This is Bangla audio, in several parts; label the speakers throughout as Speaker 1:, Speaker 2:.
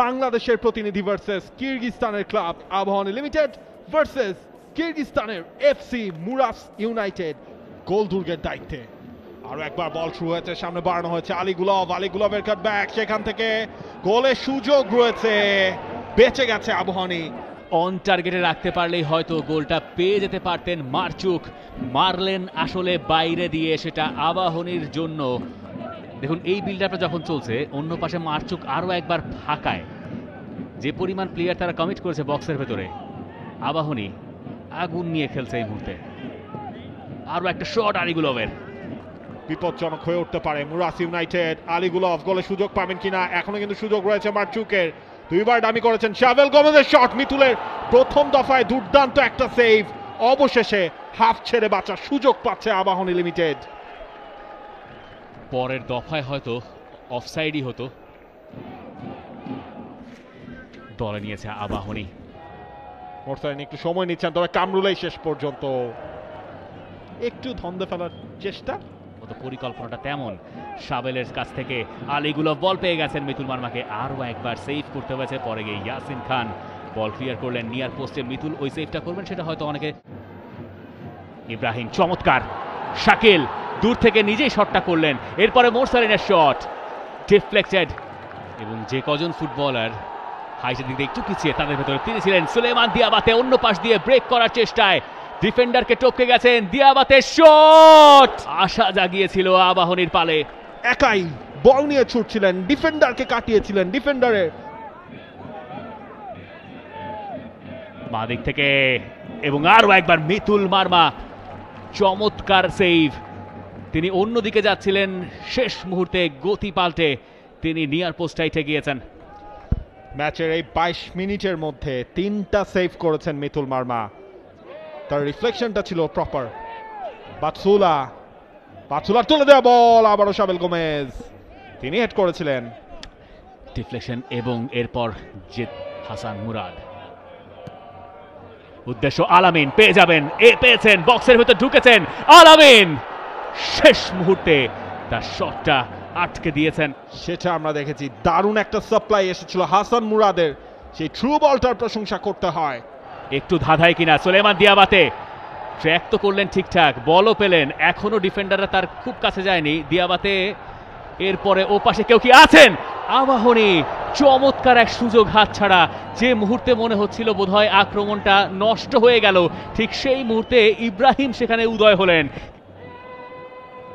Speaker 1: বাংলাদেশের প্রতিনিধি ভার্সেস কিরগিজস্তানের ক্লাব আবাহনী লিমিটেড ভার্সেস কিরগিজস্তানের এফসি মুরাস ইউনাইটেড। গোল দুর্গের দায়িত্বে আরো একবার বল শুরু হয়েছে, সামনে বাড়ানো হয়েছে আলী গুলাবের কাটব্যাক, সেখান থেকে গোলের সুযোগ রয়েছে, বেঁচে গেছে আবাহনী।
Speaker 2: অন টার্গেটে রাখতে পারলেই হয়তো গোলটা পেয়ে যেতে পারতেন মারচুক, মারলেন আসলে বাইরে দিয়ে, সেটা আবাহনীর জন্য। দেখুন এই বিল্ড আপটা যখন চলছে, অন্য পাশে মারচুক আরো একবার ফাঁকায়, যে পরিমাণ প্লেয়ার তারা কমিট করেছে বক্সের ভেতরে, আবাহনী আগুন নিয়ে খেলছে এই মুহূর্তে। আরো একটা শট আলীগুলবের,
Speaker 1: বিপজ্জনক হয়ে উঠতে পারে মুরাস ইউনাইটেড। আলীগুলভ গোলে সুযোগ পাবেন কিনা, এখনো কিন্তু সুযোগ রয়েছে মারচুকের, দুইবার ডামি করেছেন শাভেল গোমেজের শট, মিতুলের প্রথম দফায় দুর্দান্ত একটা সেভ, অবশেষে হাফ ছেড়ে বাঁচার সুযোগ পাচ্ছে আবাহনী লিমিটেড।
Speaker 2: পরের দফায় হয়তো অফসাইডই হতো। দলে নিয়েছে আবাহনী,
Speaker 1: মোরসালিন একটু সময় নিচ্ছেন, তবে কামরুলেই শেষ পর্যন্ত একটু ধন্দে ফেলার চেষ্টা,
Speaker 2: পরিকল্পনাটা তেমন। শাবেলের কাছ থেকে আলীগুলো বল পেয়ে গেছেন মিতুল মার্মাকে, আরও একবার সেভ করতে হয়েছে, পরে গিয়ে ইয়াসিন খান বল ক্লিয়ার করলেন নিয়ার পোস্টে। মিতুল ওই সেভটা করবেন সেটা হয়তো অনেকে। ইব্রাহিম চমৎকার, শাকিল দূর থেকে নিজেই শটটা করলেন, এরপরে মোরসালিনের শট ডিফ্লেক্টেড, এবং যে কজন ফুটবলার হাইটের দিক দিয়ে একটু পিছিয়ে তাদের ভেতরে তিনি ছিলেন সুলেমান দিয়াবাতে, অন্য পাশ দিয়ে ব্রেক করার চেষ্টায় ডিফেন্ডারকে টপকে গেছেন, দিয়াবাতের শট আশা জাগিয়েছিল আবাহনীর পালে।
Speaker 1: একাই বল নিয়ে ছুটছিলেন, ডিফেন্ডারকে কাটিয়েছিলেন, ডিফেন্ডারের
Speaker 2: বাঁ দিক থেকে, এবং আরো একবার মিতুল মার্মা চমৎকার সেভ। তিনি অন্যদিকে যাচ্ছিলেন, শেষ মুহূর্তে গতি পাল্টে তিনি নিয়ার পোস্টটাই ঠেকিয়েছেন।
Speaker 1: ম্যাচের এই 22 মিনিটের মধ্যে 3টা সেভ করেছেন মিতুল মার্মা, তার রিফ্লেকশনটা ছিল প্রপার। বাতসুলার তুলে দেওয়া বল, আবারও শাবেল গোমেজ, তিনি হেড করেছিলেন।
Speaker 2: ডিফ্লেকশন এবং এরপর জিত হাসান মুরাদ, উদ্দেশ্য আলামিন পেয়ে যাবেন, পেয়েছেন, বক্সের ভেতর ঢুকেছেন আলামিন, শেষ মুহূর্তে তার শটটা আটকে দিয়েছেন।
Speaker 1: সেটা আমরা দেখেছি, দারুণ একটা সাপ্লাই এসেছিল হাসান মুরাদের, সেই থ্রু বলটার প্রশংসা করতে হয়।
Speaker 2: একটু ধাঁধায় কিনা সুলেমান দিয়াবাতে, ট্র্যাক তো করলেন ঠিকঠাক, বলও পেলেন, এখনো ডিফেন্ডাররা তার খুব কাছে যায়নি। দিয়াবাতে, এরপরে ও পাশে কেউ কি আছেন? আবাহনী চমৎকার এক সুযোগ হাতছাড়া, যে মুহূর্তে মনে হচ্ছিল বোধহয় আক্রমণটা নষ্ট হয়ে গেল, ঠিক সেই মুহূর্তে ইব্রাহিম সেখানে উদয় হলেন।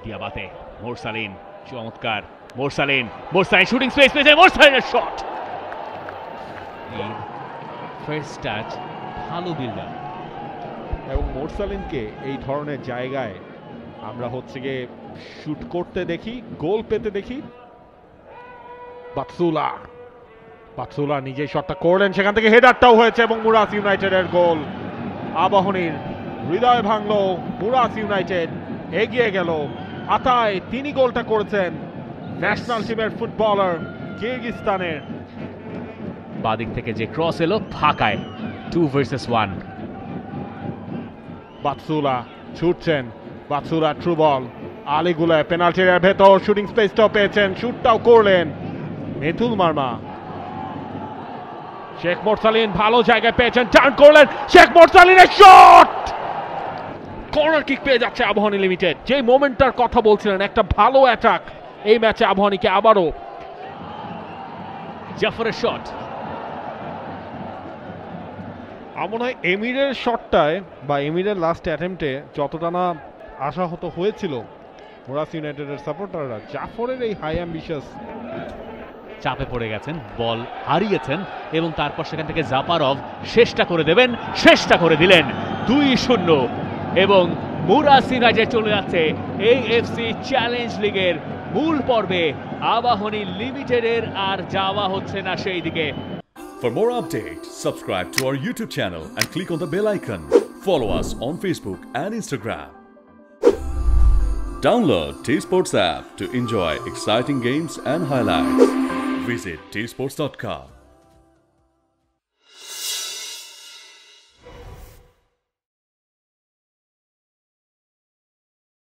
Speaker 2: দিয়াবাতে, মোরসালিন চমৎকার, মোরসালিন শুটিং স্পেস পেয়েছে, মোরসালিনের শট, ফার্স্ট টাচ, ভালো বিল্ডার।
Speaker 1: এবং মোরসালিনকে এই ধরনের জায়গায় আমরা হচ্ছে গিয়ে শুট করতে দেখি, গোল পেতে দেখি। বাতসুলা নিজেই শটটা করলেন, সেখান থেকে হেডারটাও হয়েছে এবং মুরাস ইউনাইটেডের গোল। আবাহনীর হৃদয় ভাঙলো, মুরাস ইউনাইটেড এগিয়ে গেল। আতায় তিনি গোলটা করেছেন, ন্যাশনাল টিমের ফুটবলার কিরগিজস্তানের।
Speaker 2: বাদিক থেকে যে ক্রস এলো ফাঁকায়, 2 ভার্সেস 1।
Speaker 1: বাতসুলা ছুটছেন, বাতসুলা থ্রু বল, আলীগুলায় পেনাল্টি এরিয়ার ভেতর, শুটিং স্পেসটাও পেয়েছেন, শুটটাও করলেন মিতুল মার্মা। শেখ মোরসালিন ভালো জায়গায় পেয়েছেন, টার্ন করলেন, শেখ মোরসালিনের শট, কর্নার কিক পেয়ে যাচ্ছে আবাহনী লিমিটেড। যে মোমেন্টটার কথা বলছিলেন, একটা ভালো অ্যাটাক এই ম্যাচে আবাহনীকে আবারও।
Speaker 2: জাফরের শট,
Speaker 1: আমার মনে হয় এমিরের শটটায় বা এমিরের লাস্ট অ্যাটেম্পটে যতটা না আশাহত হয়েছিল মুরাস ইউনাইটেডের সাপোর্টাররা, জাফরের এই হাই অ্যাম্বিশাস
Speaker 2: চাপে পড়ে গেছেন, বল হারিয়েছেন, এবং তারপর সেখান থেকে জাপারভ শেষটা করে দিলেন 2-0, এবং মুরাস ইউনাইটেড চলে যাচ্ছে এই এফসি চ্যালেঞ্জ লিগের মূল পর্বে। আবাহনী লিমিটেডের আর যাওয়া হচ্ছে না সেই দিকে।
Speaker 3: For more updates, subscribe to our YouTube channel and click on the bell icon. Follow us on Facebook and Instagram. Download T-Sports app to enjoy exciting games and highlights. Visit tsports.com.